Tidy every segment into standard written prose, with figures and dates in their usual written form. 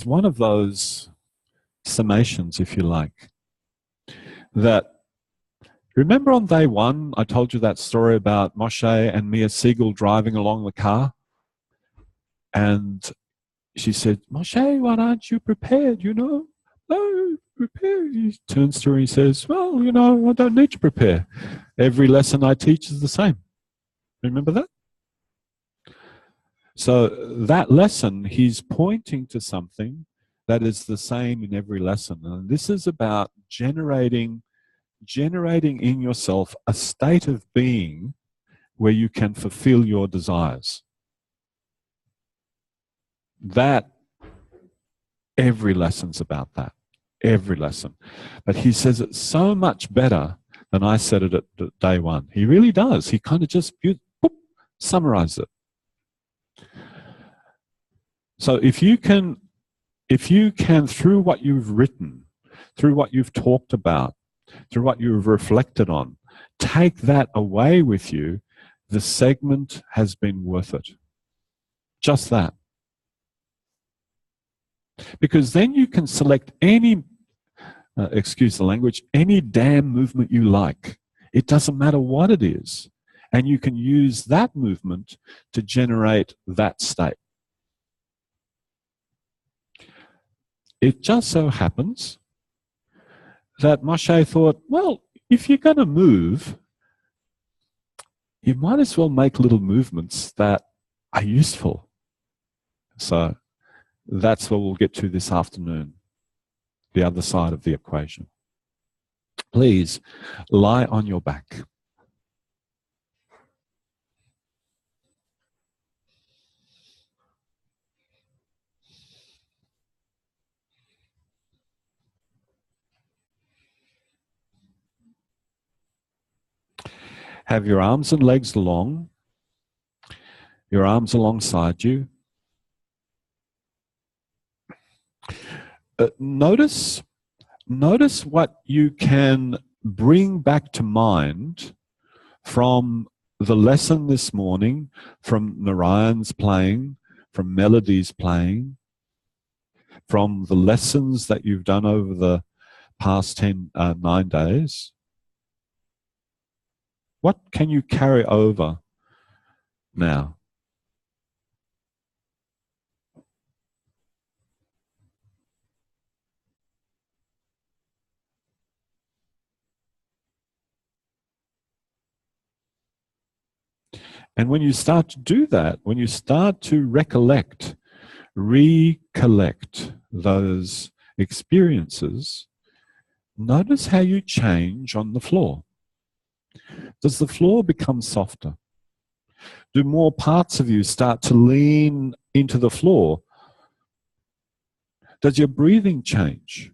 one of those summations, if you like, that remember on day one, I told you that story about Moshe and Mia Siegel driving along the car. And she said, Moshe, why aren't you prepared, you know? No, prepare. He turns to her and he says, well, you know, I don't need to prepare. Every lesson I teach is the same. Remember that? So that lesson, he's pointing to something that is the same in every lesson. And this is about generating in yourself a state of being where you can fulfill your desires. That, every lesson's about that. Every lesson. But he says it so much better than I said it at day one. He really does. He kind of just summarizes it. So if you can, through what you've written, through what you've talked about, through what you've reflected on, take that away with you, the segment has been worth it. Just that. Because then you can select any, excuse the language, any damn movement you like. It doesn't matter what it is. And you can use that movement to generate that state. It just so happens that Moshe thought, well, if you're going to move, you might as well make little movements that are useful. So that's what we'll get to this afternoon, the other side of the equation. Please lie on your back. Have your arms and legs long, your arms alongside you. Notice what you can bring back to mind from the lesson this morning, from Narayan's playing, from Melody's playing, from the lessons that you've done over the past 9 days. What can you carry over now? And when you start to do that, when you start to recollect those experiences, notice how you change on the floor. Does the floor become softer? Do more parts of you start to lean into the floor? Does your breathing change?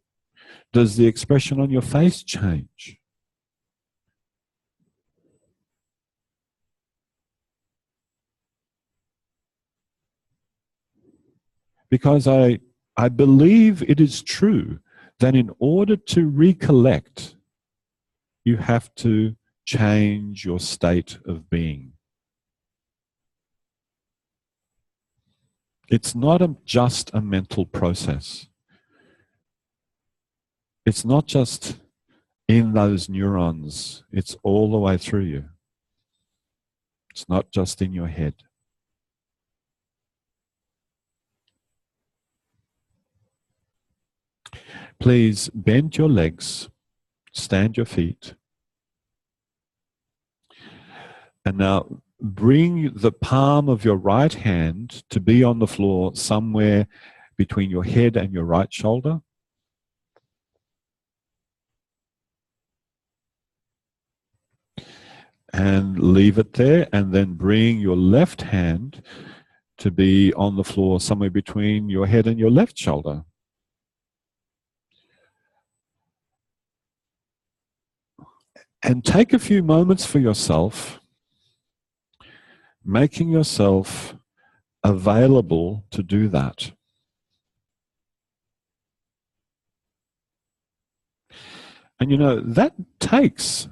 Does the expression on your face change? Because I believe it is true that in order to recollect, you have to change your state of being. It's not just a mental process. It's not just in those neurons. It's all the way through you. It's not just in your head. Please bend your legs, stand your feet. And now bring the palm of your right hand to be on the floor somewhere between your head and your right shoulder. And leave it there, and then bring your left hand to be on the floor somewhere between your head and your left shoulder. And take a few moments for yourself, making yourself available to do that. And you know, that takes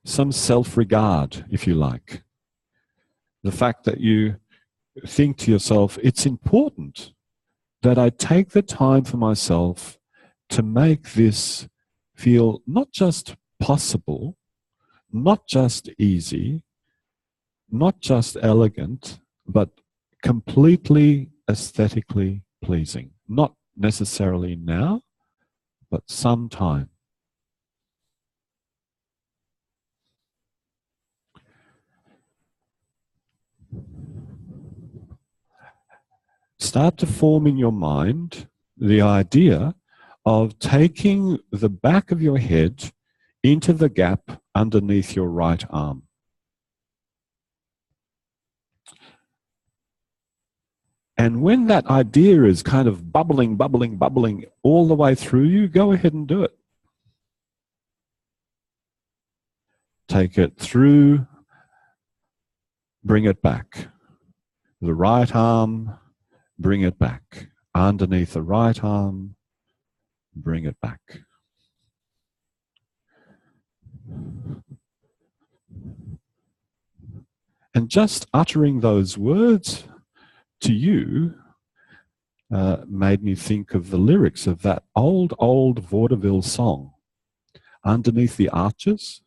some self-regard, if you like. The fact that you think to yourself, it's important that I take the time for myself to make this feel not just possible, not just easy, not just elegant, but completely aesthetically pleasing. Not necessarily now, but sometime. Start to form in your mind the idea of taking the back of your head into the gap underneath your right arm. And when that idea is kind of bubbling, bubbling, bubbling all the way through you, go ahead and do it. Take it through, bring it back. The right arm, bring it back. Underneath the right arm, bring it back. And just uttering those words to you made me think of the lyrics of that old vaudeville song, Underneath the Arches.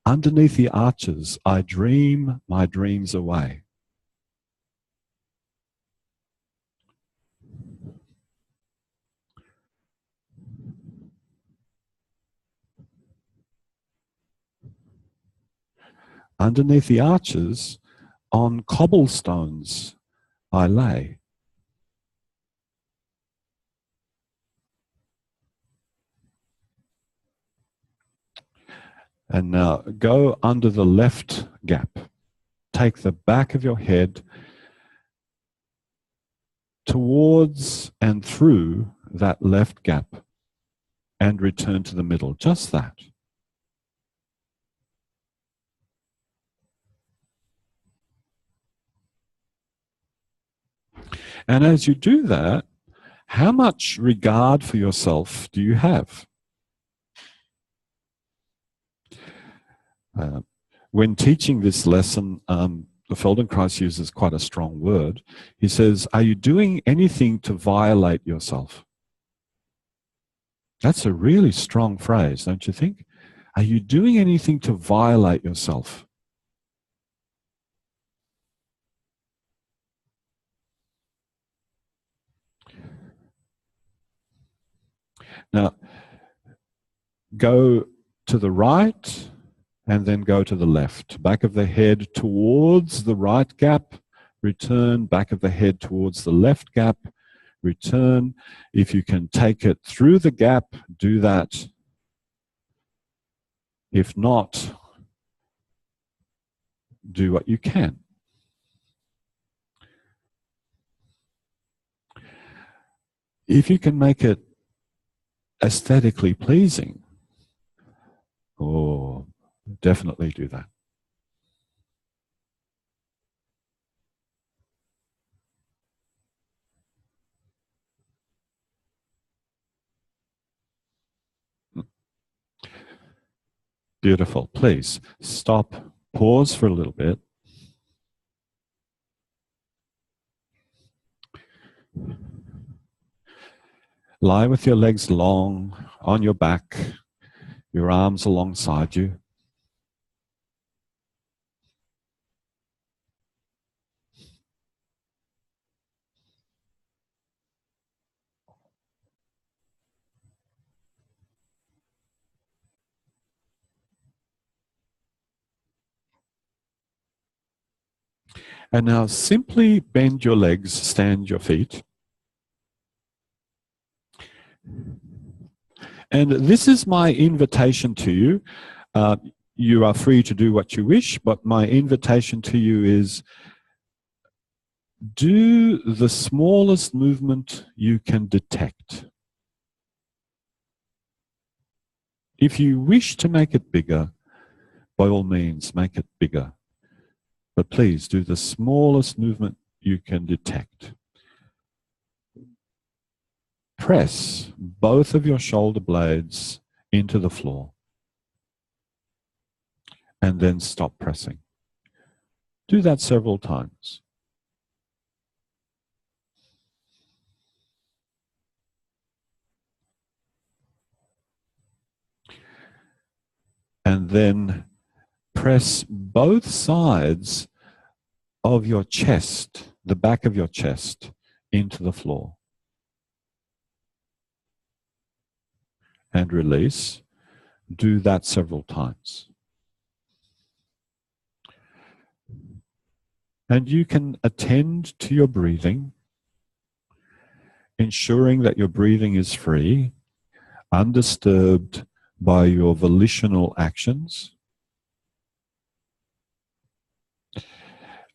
Underneath the arches, I dream my dreams away. Underneath the arches, on cobblestones I lay. And now go under the left gap. Take the back of your head towards and through that left gap and return to the middle. Just that. And as you do that, how much regard for yourself do you have? When teaching this lesson, the Feldenkrais uses quite a strong word. He says, are you doing anything to violate yourself? That's a really strong phrase, don't you think? Are you doing anything to violate yourself? Now, go to the right and then go to the left. Back of the head towards the right gap, return. Back of the head towards the left gap, return. If you can take it through the gap, do that. If not, do what you can. If you can make it aesthetically pleasing, oh, definitely do that. Beautiful. Please stop, pause for a little bit. Lie with your legs long on your back, your arms alongside you. And now simply bend your legs, stand your feet. And this is my invitation to you. You are free to do what you wish, but my invitation to you is do the smallest movement you can detect. If you wish to make it bigger, by all means, make it bigger. But please do the smallest movement you can detect. Press both of your shoulder blades into the floor and then stop pressing. Do that several times. And then press both sides of your chest, the back of your chest, into the floor. And release. Do that several times. And you can attend to your breathing, ensuring that your breathing is free, undisturbed by your volitional actions.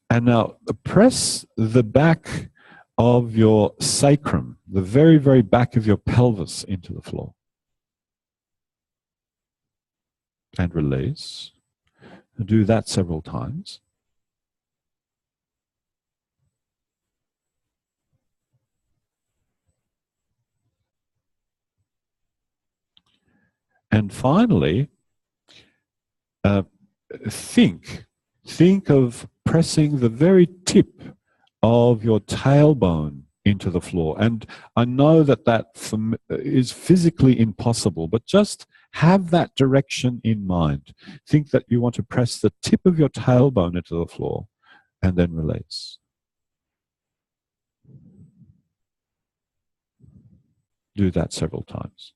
And now press the back of your sacrum, the very, very back of your pelvis, into the floor. And release. Do that several times. And finally, think of pressing the very tip of your tailbone into the floor. And I know that is physically impossible, but just have that direction in mind. Think that you want to press the tip of your tailbone into the floor and then release. Do that several times.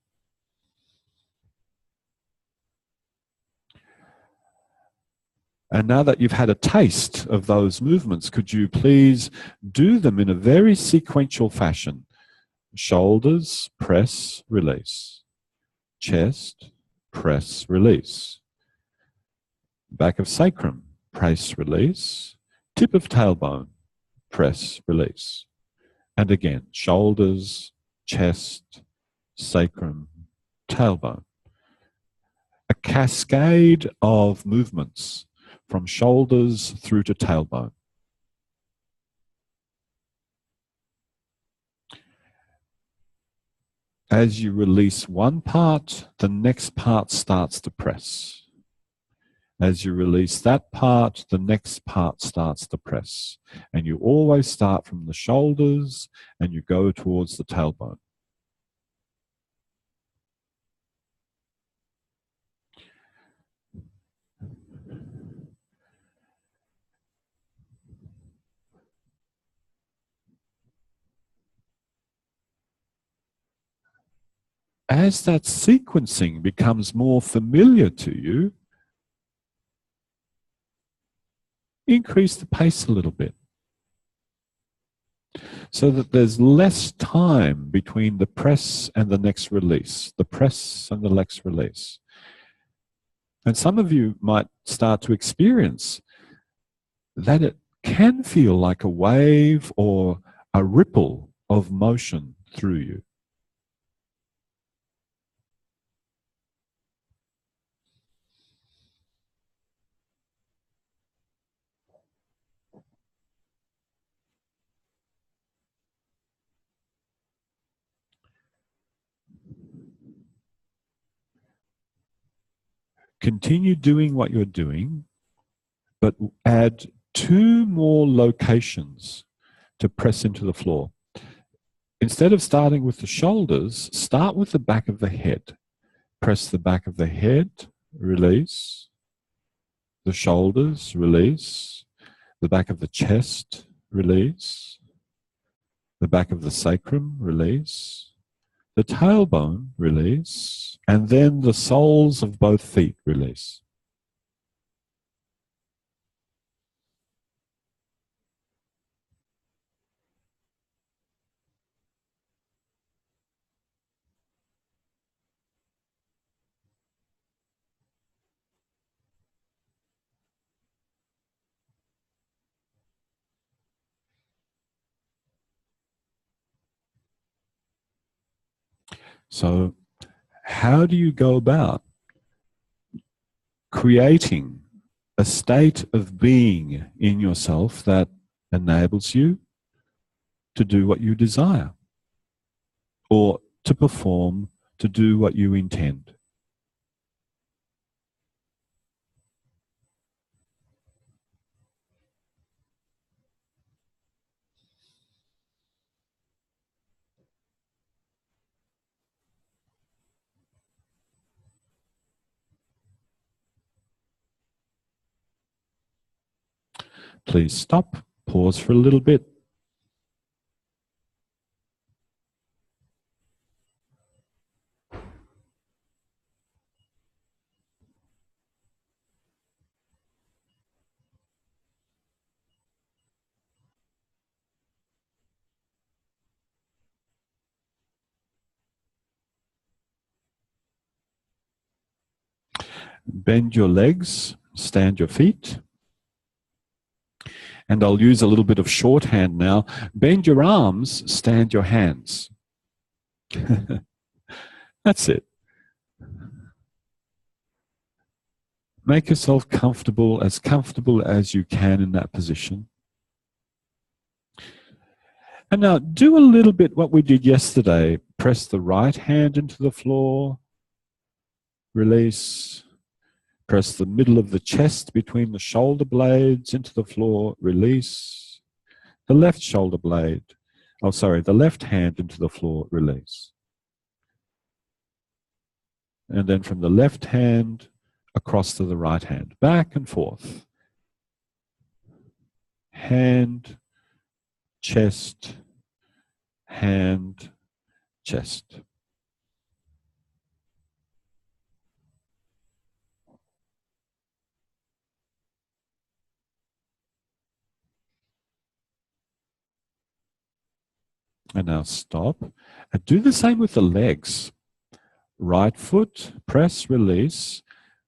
And now that you've had a taste of those movements, could you please do them in a very sequential fashion? Shoulders, press, release. Chest, press, release. Back of sacrum, press, release. Tip of tailbone, press, release. And again, shoulders, chest, sacrum, tailbone. A cascade of movements from shoulders through to tailbone. As you release one part, the next part starts to press. As you release that part, the next part starts to press. And you always start from the shoulders and you go towards the tailbone. As that sequencing becomes more familiar to you, increase the pace a little bit so that there's less time between the press and the next release, the press and the next release. And some of you might start to experience that it can feel like a wave or a ripple of motion through you. Continue doing what you're doing, but add 2 more locations to press into the floor. Instead of starting with the shoulders, start with the back of the head. Press the back of the head, release. The shoulders, release. The back of the chest, release. The back of the sacrum, release. The tailbone, release. And then the soles of both feet, release. So, how do you go about creating a state of being in yourself that enables you to do what you desire or to perform, to do what you intend? Please stop, pause for a little bit. Bend your legs, stand your feet. And I'll use a little bit of shorthand now. Bend your arms, stand your hands. That's it. Make yourself comfortable as you can in that position. And now do a little bit what we did yesterday. Press the right hand into the floor. Release. Press the middle of the chest between the shoulder blades into the floor. Release. The left shoulder blade. Oh, sorry, the left hand into the floor. Release. And then from the left hand across to the right hand. Back and forth. Hand, chest, hand, chest. And now stop. And do the same with the legs. Right foot, press, release.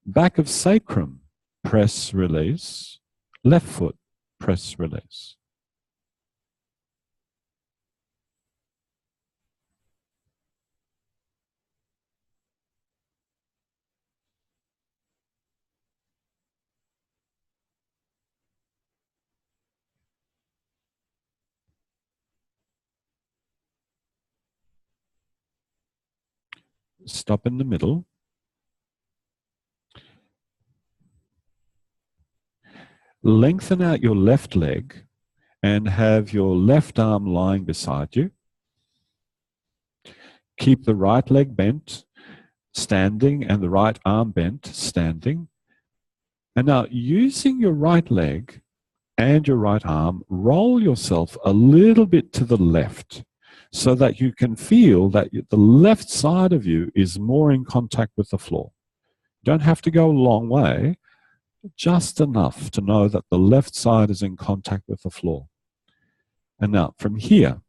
Back of sacrum, press, release. Left foot, press, release. Stop in the middle. Lengthen out your left leg and have your left arm lying beside you. Keep the right leg bent, standing, and the right arm bent, standing. And now, using your right leg and your right arm, roll yourself a little bit to the left so that you can feel that the left side of you is more in contact with the floor. You don't have to go a long way, just enough to know that the left side is in contact with the floor. And now, from here,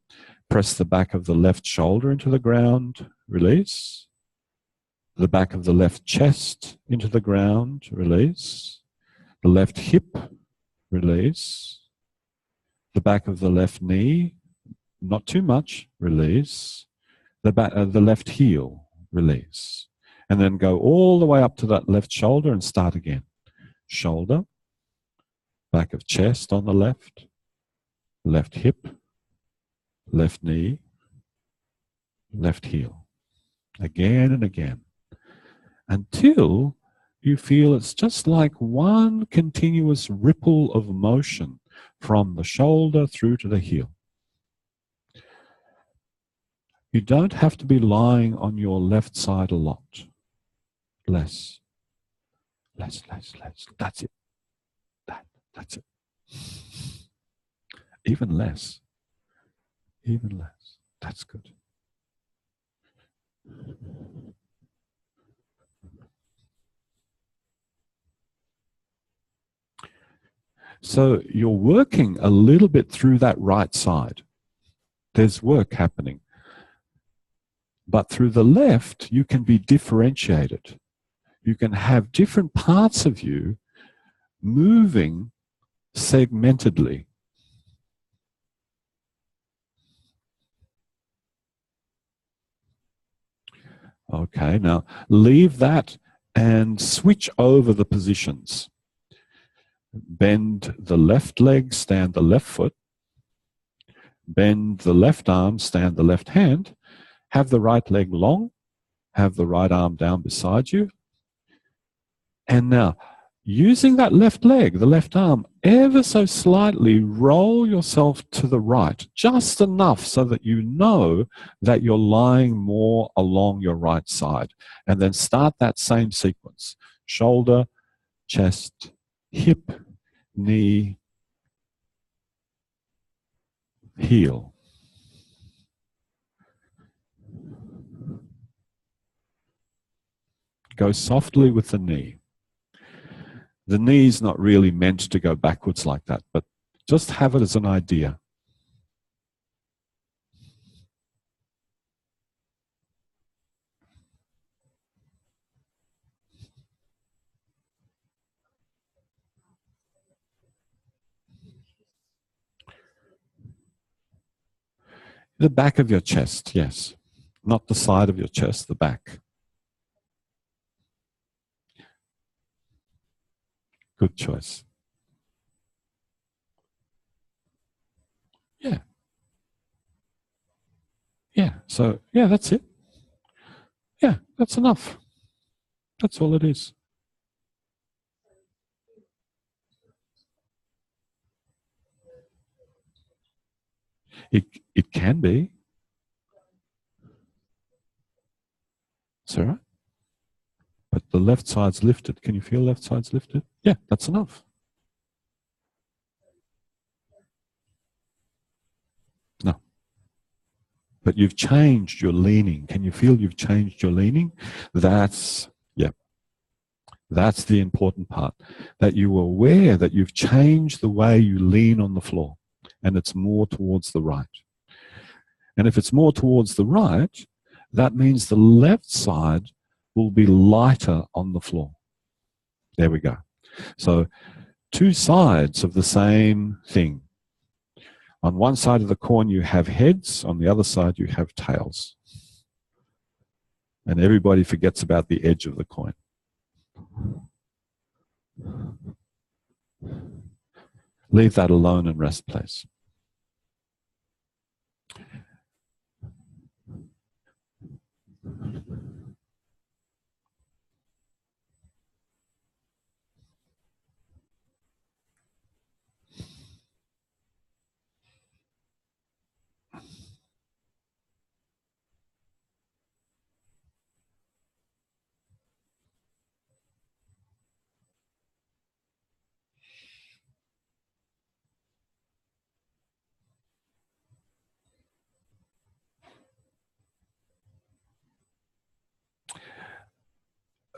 press the back of the left shoulder into the ground, release. The back of the left chest into the ground, release. The left hip, release. The back of the left knee, not too much, release. The left heel, release. And then go all the way up to that left shoulder and start again. Shoulder, back of chest on the left, left hip, left knee, left heel. Again and again. Until you feel it's just like one continuous ripple of motion from the shoulder through to the heel. You don't have to be lying on your left side a lot. Less. Less. That's it. That's it. Even less. Even less. That's good. So you're working a little bit through that right side. There's work happening. But through the left, you can be differentiated. You can have different parts of you moving segmentedly. Okay, now leave that and switch over the positions. Bend the left leg, stand the left foot. Bend the left arm, stand the left hand. Have the right leg long. Have the right arm down beside you. And now, using that left leg, the left arm, ever so slightly roll yourself to the right, just enough so that you know that you're lying more along your right side. And then start that same sequence. Shoulder, chest, hip, knee, heel. Go softly with the knee. The knee's not really meant to go backwards like that, but just have it as an idea. The back of your chest, yes. Not the side of your chest, the back. Good choice. Yeah. Yeah. So, yeah, that's it. Yeah, that's enough. That's all it is. It can be. It's all right. But the left side's lifted. Can you feel left side's lifted? Yeah, that's enough. No. But you've changed your leaning. Can you feel you've changed your leaning? That's, yeah, that's the important part. That you're aware that you've changed the way you lean on the floor and it's more towards the right. And if it's more towards the right, that means the left side will be lighter on the floor. There we go. So two sides of the same thing. On one side of the coin, you have heads. On the other side, you have tails. And everybody forgets about the edge of the coin. Leave that alone and rest, please.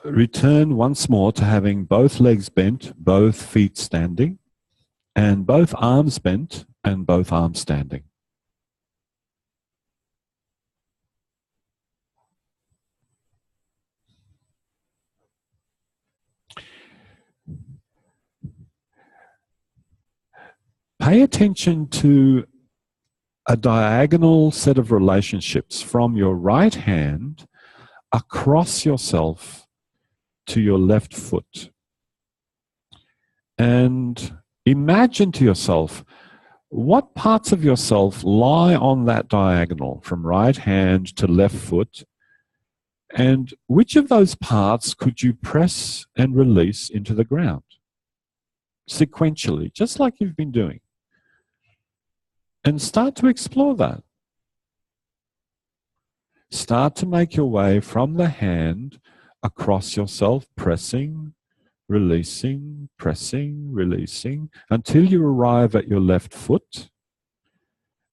Return once more to having both legs bent, both feet standing, and both arms bent and both arms standing. Pay attention to a diagonal set of relationships from your right hand across yourself to your left foot. And imagine to yourself what parts of yourself lie on that diagonal from right hand to left foot, and which of those parts could you press and release into the ground sequentially, just like you've been doing. And start to explore that. Start to make your way from the hand across yourself, pressing, releasing, pressing, releasing, until you arrive at your left foot.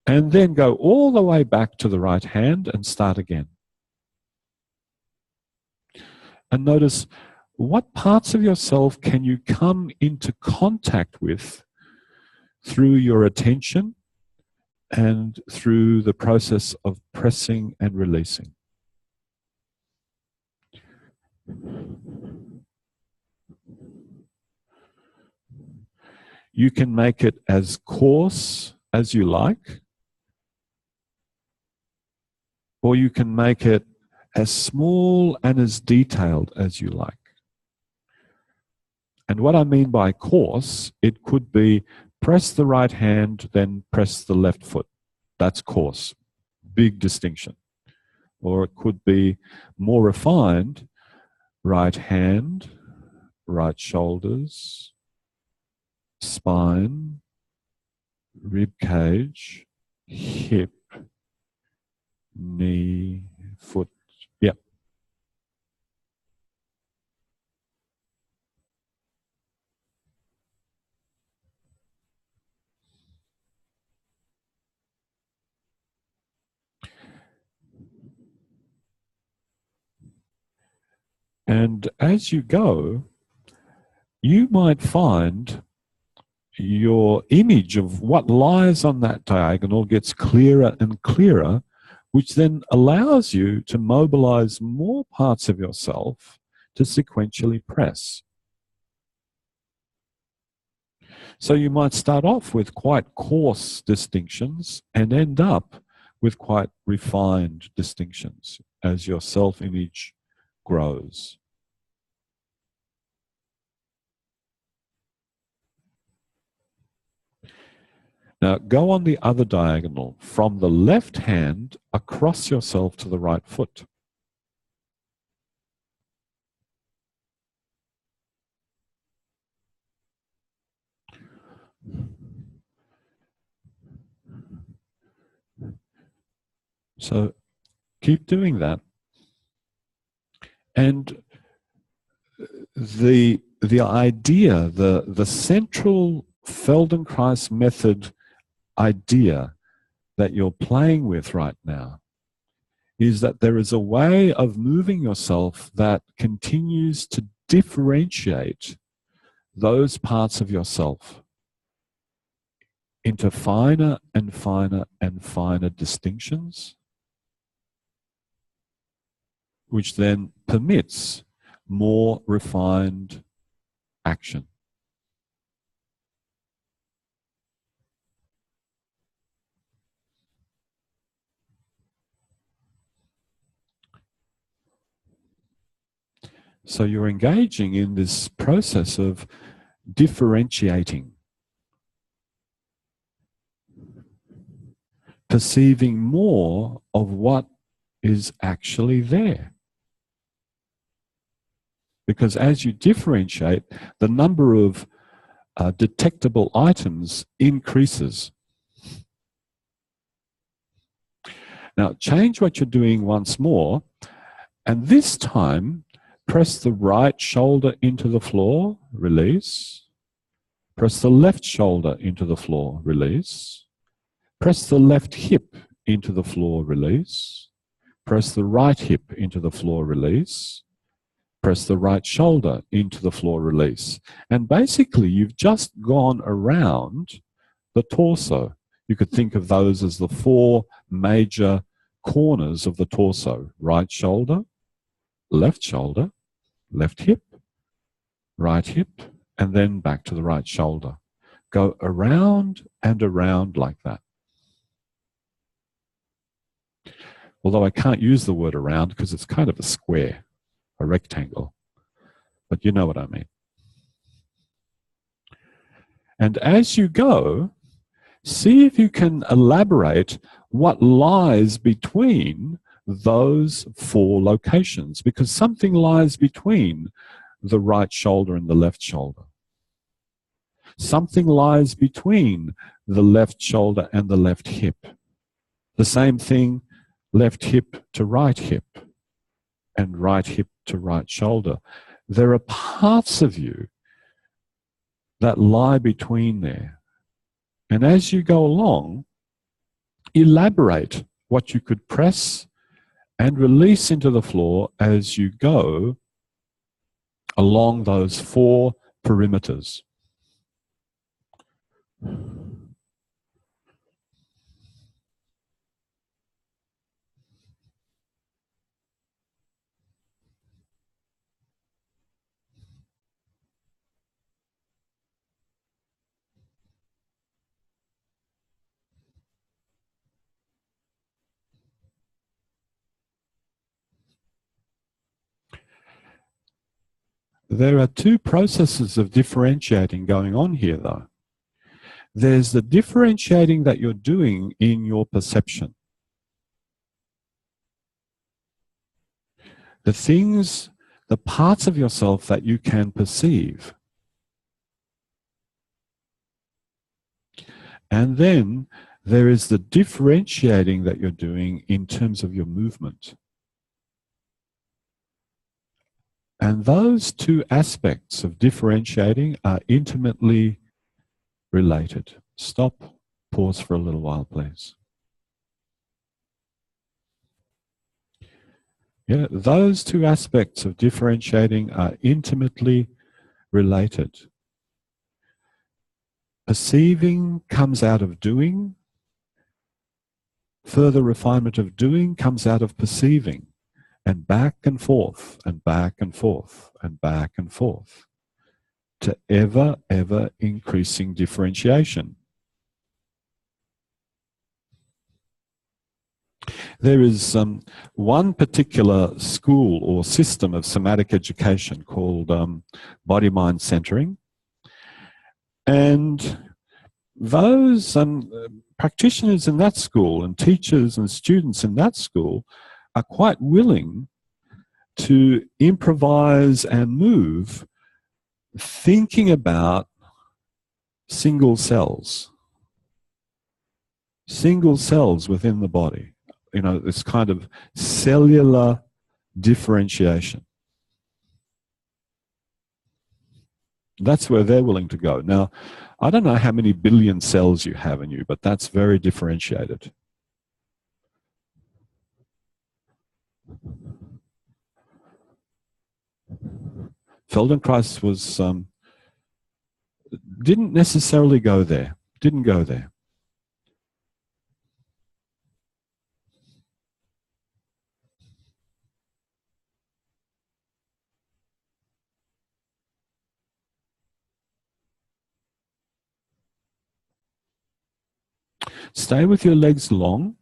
And then go all the way back to the right hand and start again. And notice what parts of yourself can you come into contact with through your attention and through the process of pressing and releasing. You can make it as coarse as you like, or you can make it as small and as detailed as you like. And what I mean by coarse, it could be press the right hand, then press the left foot. That's coarse. Big distinction. Or it could be more refined, right hand, right shoulders, spine, rib cage, hip, knee, foot. Yeah. And as you go, you might find your image of what lies on that diagonal gets clearer and clearer, which then allows you to mobilize more parts of yourself to sequentially press. So you might start off with quite coarse distinctions and end up with quite refined distinctions as your self-image grows. Now go on the other diagonal, from the left hand across yourself to the right foot. So keep doing that. And the idea, the central Feldenkrais method idea that you're playing with right now is that there is a way of moving yourself that continues to differentiate those parts of yourself into finer and finer and finer distinctions, which then permits more refined action. So you're engaging in this process of differentiating, perceiving more of what is actually there. Because as you differentiate, the number of detectable items increases. Now, change what you're doing once more, and this time, press the right shoulder into the floor, release. Press the left shoulder into the floor, release. Press the left hip into the floor, release. Press the right hip into the floor, release. Press the right shoulder into the floor, release. And basically, you've just gone around the torso. You could think of those as the four major corners of the torso. Right shoulder, left hip, right hip, and then back to the right shoulder. Go around and around like that. Although I can't use the word around because it's kind of a square, a rectangle, but you know what I mean. And as you go, see if you can elaborate what lies between those four locations, because something lies between the right shoulder and the left shoulder. Something lies between the left shoulder and the left hip. The same thing, left hip to right hip and right hip to right shoulder. There are parts of you that lie between there. And as you go along, elaborate what you could press and release into the floor as you go along those four perimeters. There are two processes of differentiating going on here, though. There's the differentiating that you're doing in your perception. The things, the parts of yourself that you can perceive. And then there is the differentiating that you're doing in terms of your movement. And those two aspects of differentiating are intimately related. Stop, pause for a little while, please. Yeah, those two aspects of differentiating are intimately related. Perceiving comes out of doing. Further refinement of doing comes out of perceiving, and back and forth, and back and forth, and back and forth, to ever, ever increasing differentiation. There is one particular school or system of somatic education called body-mind centering. And those practitioners in that school and teachers and students in that school are quite willing to improvise and move, thinking about single cells within the body. You know, this kind of cellular differentiation. That's where they're willing to go. Now, I don't know how many billion cells you have in you, but that's very differentiated. Feldenkrais was didn't necessarily go there. Didn't go there. Stay with your legs long.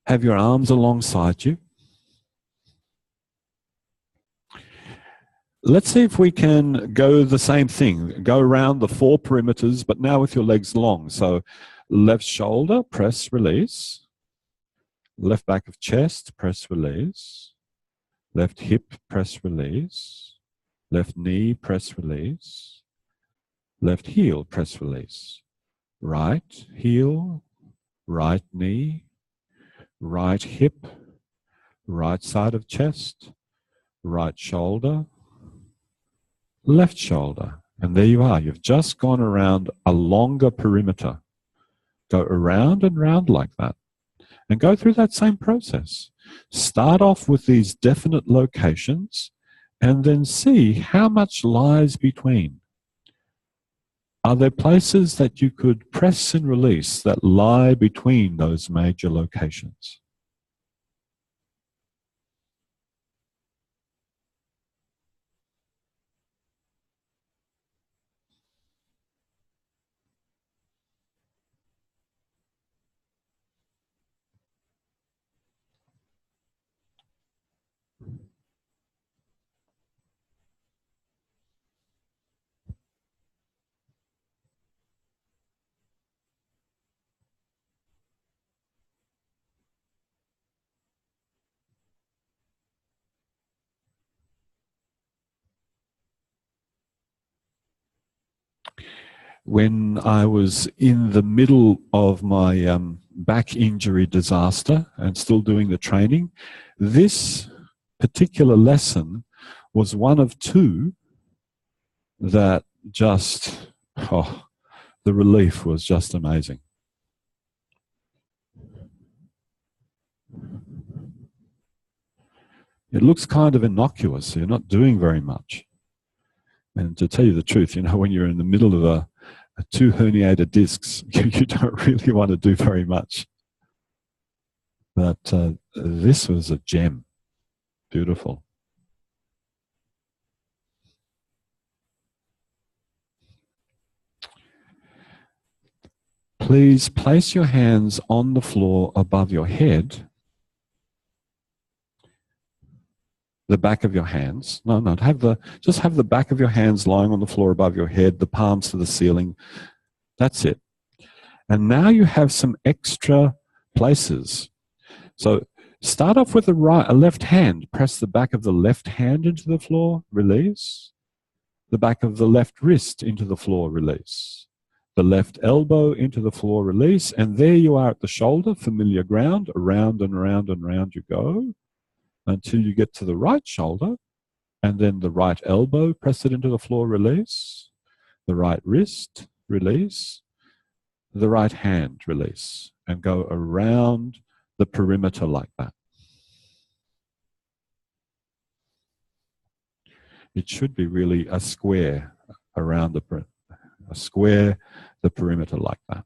Have your arms alongside you. Let's see if we can go the same thing. Go around the 4 perimeters, but now with your legs long. So left shoulder, press, release. Left back of chest, press, release. Left hip, press, release. Left knee, press, release. Left heel, press, release. Right heel, right knee, right hip, right side of chest, right shoulder, left shoulder. And there you are. You've just gone around a longer perimeter. Go around and round like that. And go through that same process. Start off with these definite locations and then see how much lies between. Are there places that you could press and release that lie between those major locations? When I was in the middle of my back injury disaster and still doing the training, this particular lesson was one of 2 that just, the relief was just amazing. It looks kind of innocuous. You're not doing very much. And to tell you the truth, you know, when you're in the middle of 2 herniated discs, you don't really want to do very much. But this was a gem. Beautiful. Please place your hands on the floor above your head. The back of your hands. No, just have the back of your hands lying on the floor above your head, the palms to the ceiling. That's it. And now you have some extra places. So start off with a left hand. Press the back of the left hand into the floor, release. The back of the left wrist into the floor, release. The left elbow into the floor, release. And there you are at the shoulder, familiar ground. Around and around and around you go until you get to the right shoulder. And then the right elbow, press it into the floor, release. The right wrist, release. The right hand, release. And go around the perimeter like that. It should be really a square around the perimeter like that.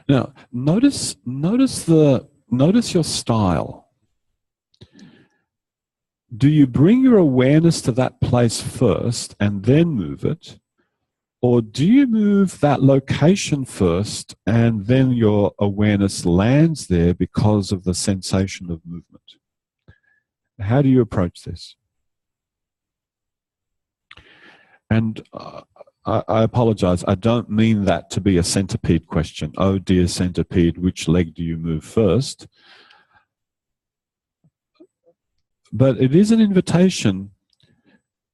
Now, notice your style. Do you bring your awareness to that place first and then move it? Or do you move that location first and then your awareness lands there because of the sensation of movement? How do you approach this? And I apologize, I don't mean that to be a centipede question. Oh dear centipede, which leg do you move first? But it is an invitation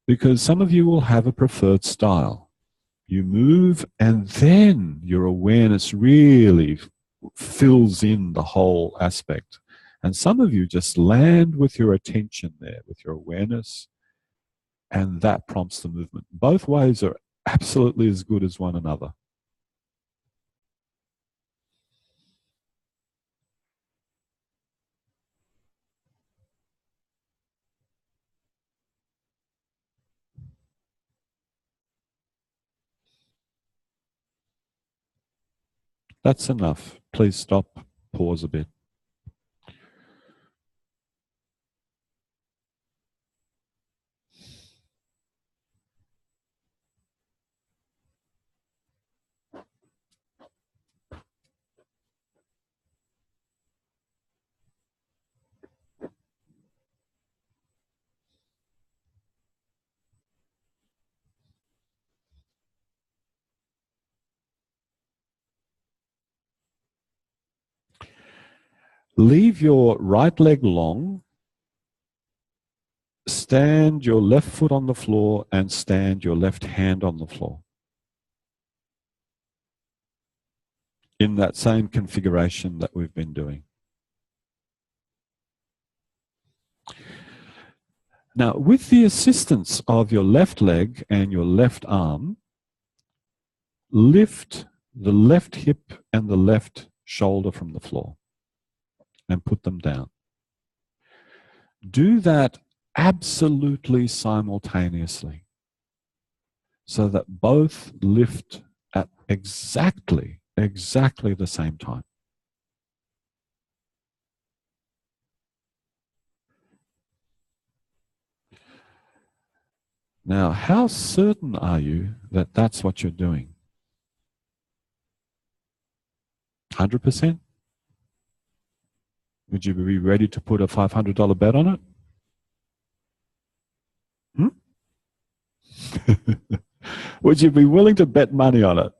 because some of you will have a preferred style. You move and then your awareness really fills in the whole aspect. And some of you just land with your attention there, with your awareness, and that prompts the movement. Both ways are absolutely as good as one another. That's enough. Please stop, pause a bit. Leave your right leg long, stand your left foot on the floor, and stand your left hand on the floor. In that same configuration that we've been doing. Now, with the assistance of your left leg and your left arm, lift the left hip and the left shoulder from the floor and put them down. Do that absolutely simultaneously so that both lift at exactly the same time. Now, how certain are you that that's what you're doing? 100%? Would you be ready to put a $500 bet on it? Would you be willing to bet money on it?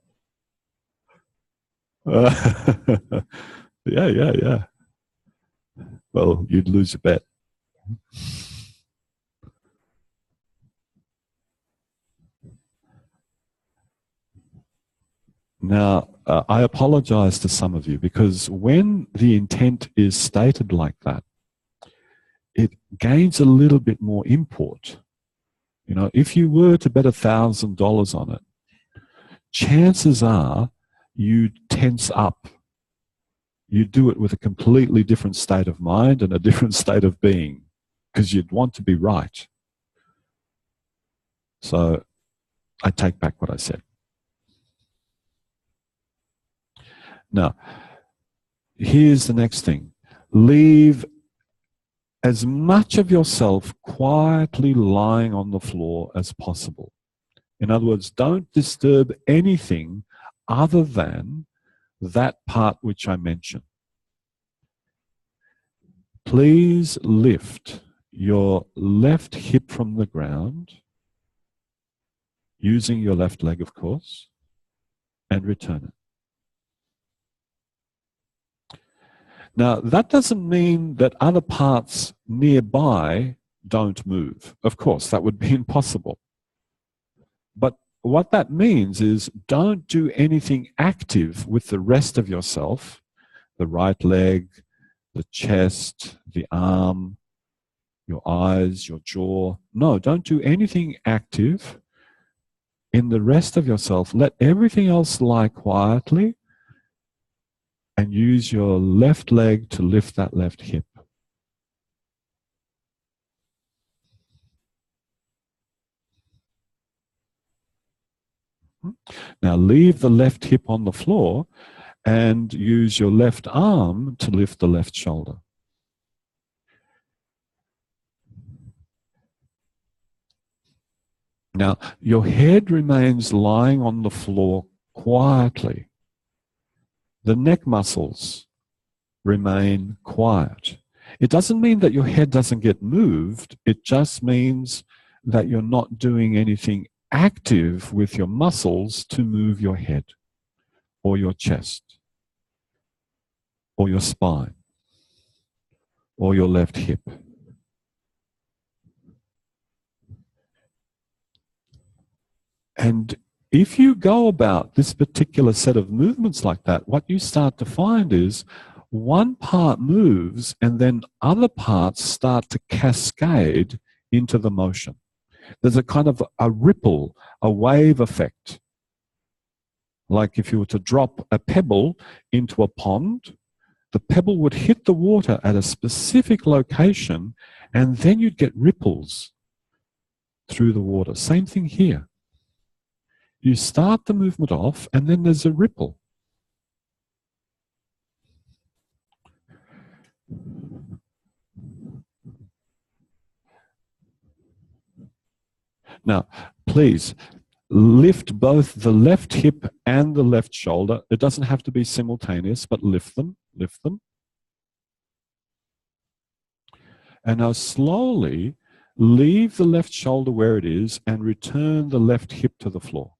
Yeah. Well, you'd lose your bet. Now, I apologize to some of you because when the intent is stated like that, it gains a little bit more import. You know, if you were to bet $1,000 on it, chances are you tense up. You do it with a completely different state of mind and a different state of being because you'd want to be right. So I take back what I said. Now, here's the next thing. Leave as much of yourself quietly lying on the floor as possible. In other words, don't disturb anything other than that part which I mentioned. Please lift your left hip from the ground, using your left leg, of course, and return it. Now, that doesn't mean that other parts nearby don't move. Of course, that would be impossible. But what that means is don't do anything active with the rest of yourself, the right leg, the chest, the arm, your eyes, your jaw. No, don't do anything active in the rest of yourself. Let everything else lie quietly and use your left leg to lift that left hip. Now leave the left hip on the floor and use your left arm to lift the left shoulder. Now, your head remains lying on the floor quietly. The neck muscles remain quiet. It doesn't mean that your head doesn't get moved. It just means that you're not doing anything active with your muscles to move your head or your chest or your spine or your left hip. And if you go about this particular set of movements like that, what you start to find is one part moves and then other parts start to cascade into the motion. There's a kind of a ripple, a wave effect. Like if you were to drop a pebble into a pond, the pebble would hit the water at a specific location and then you'd get ripples through the water. Same thing here. You start the movement off and then there's a ripple. Now, please lift both the left hip and the left shoulder. It doesn't have to be simultaneous, but lift them, lift them. And now slowly leave the left shoulder where it is and return the left hip to the floor.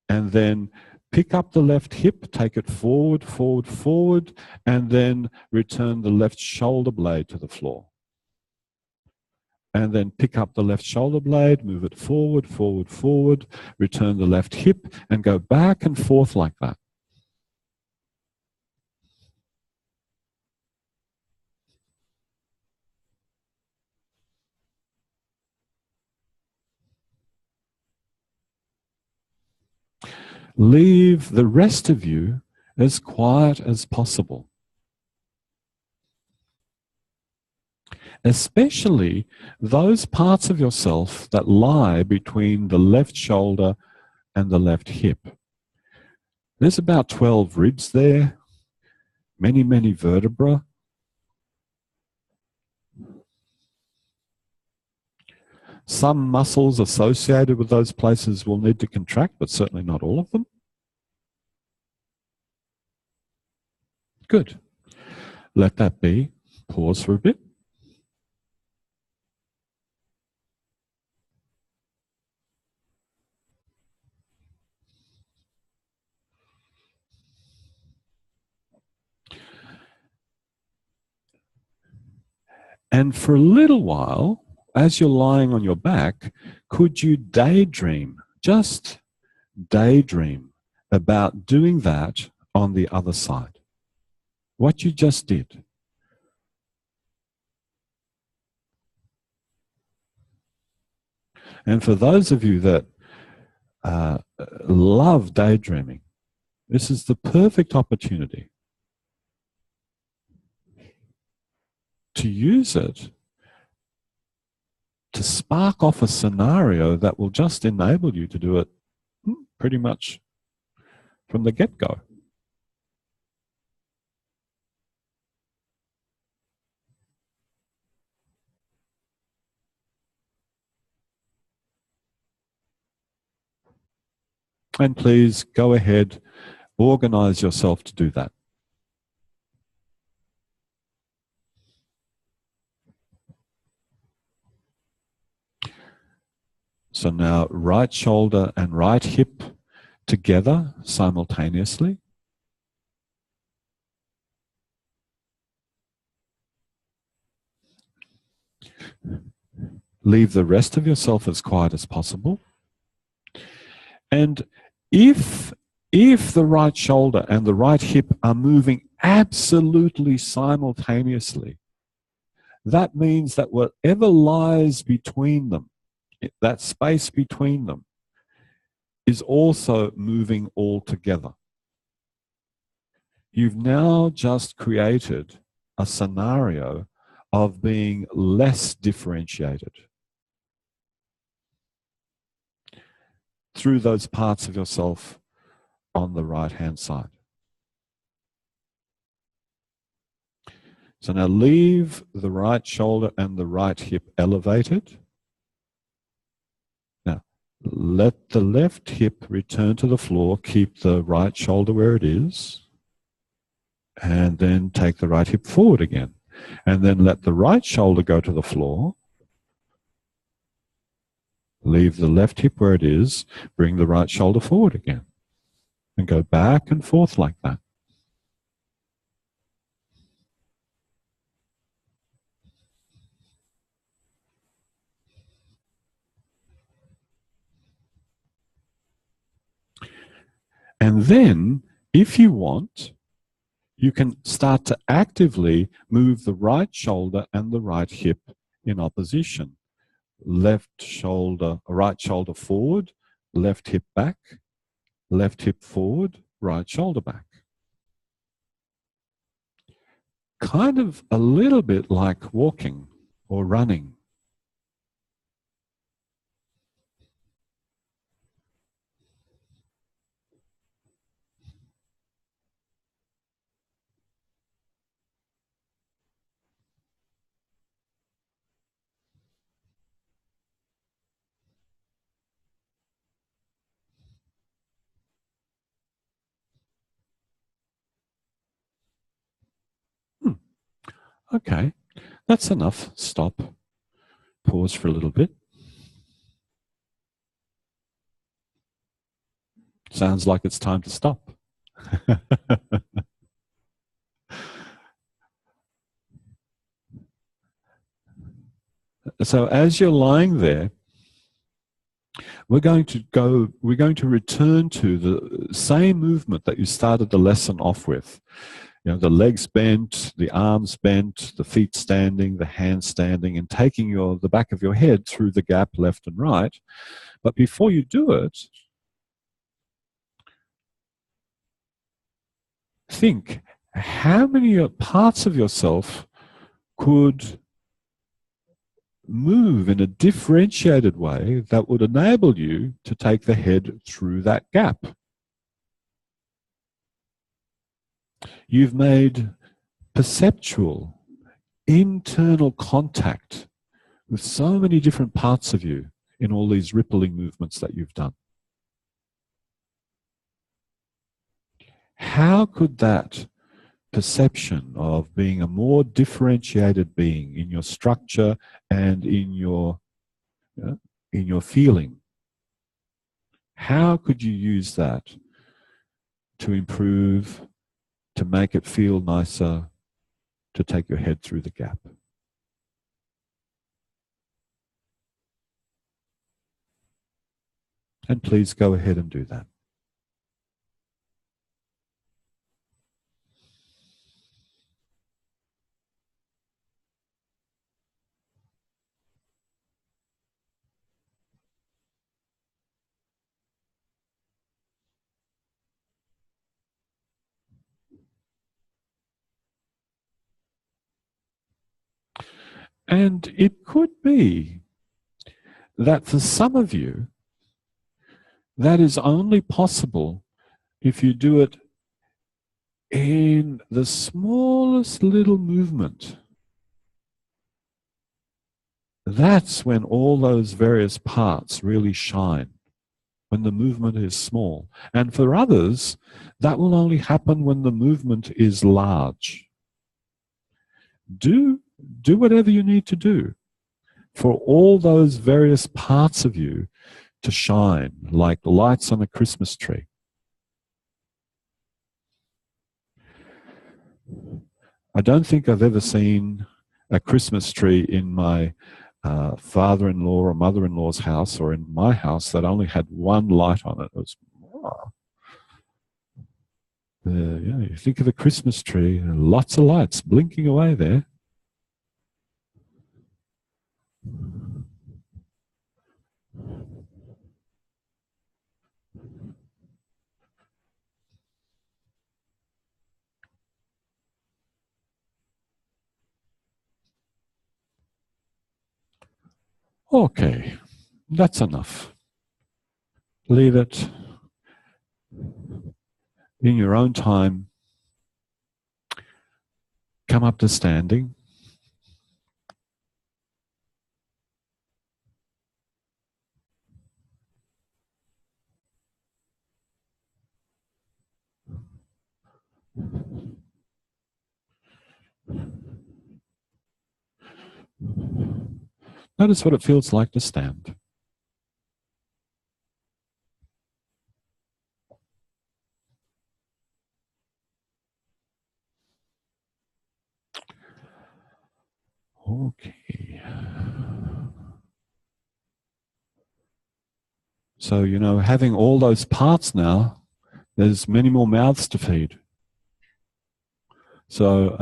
And then pick up the left hip, take it forward, forward, forward, and then return the left shoulder blade to the floor. And then pick up the left shoulder blade, move it forward, forward, forward, return the left hip, and go back and forth like that. Leave the rest of you as quiet as possible. Especially those parts of yourself that lie between the left shoulder and the left hip. There's about 12 ribs there, many, many vertebrae. Some muscles associated with those places will need to contract, but certainly not all of them. Good. Let that be. Pause for a bit. And for a little while, as you're lying on your back, could you daydream, just daydream about doing that on the other side? What you just did. And for those of you that love daydreaming, this is the perfect opportunity to use it to spark off a scenario that will just enable you to do it pretty much from the get-go. And please go ahead, organize yourself to do that. So now right shoulder and right hip together simultaneously. Leave the rest of yourself as quiet as possible. And if the right shoulder and the right hip are moving absolutely simultaneously. That means that whatever lies between them, that space between them, is also moving all together. You've now just created a scenario of being less differentiated through those parts of yourself on the right-hand side. So now leave the right shoulder and the right hip elevated. Now, let the left hip return to the floor. Keep the right shoulder where it is. And then take the right hip forward again. And then let the right shoulder go to the floor. Leave the left hip where it is. Bring the right shoulder forward again. And go back and forth like that. And then, if you want, you can start to actively move the right shoulder and the right hip in opposition. Right shoulder forward, left hip back, left hip forward, right shoulder back. Kind of a little bit like walking or running. Okay, that's enough. Stop. Pause for a little bit. Sounds like it's time to stop. So as you're lying there, we're going to return to the same movement that you started the lesson off with. You know, the legs bent, the arms bent, the feet standing, the hands standing, and taking the back of your head through the gap left and right. But before you do it, think how many parts of yourself could move in a differentiated way that would enable you to take the head through that gap. You've made perceptual, internal contact with so many different parts of you in all these rippling movements that you've done. How could that perception of being a more differentiated being in your structure and in your feeling, how could you use that to improve, to make it feel nicer, to take your head through the gap? And please go ahead and do that. And it could be that for some of you, that is only possible if you do it in the smallest little movement. That's when all those various parts really shine, when the movement is small. And for others, that will only happen when the movement is large. Do whatever you need to do for all those various parts of you to shine like lights on a Christmas tree. I don't think I've ever seen a Christmas tree in my father-in-law or mother-in-law's house or in my house that only had one light on it. It was, Yeah, you think of a Christmas tree, lots of lights blinking away there. Okay, that's enough. Leave it in your own time. Come up to standing. Notice what it feels like to stand. Okay. So, you know, having all those parts now, there's many more mouths to feed. So,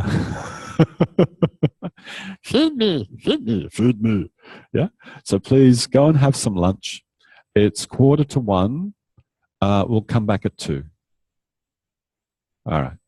feed me, feed me, feed me. Yeah. So please go and have some lunch. It's 1:45. We'll come back at 2. All right.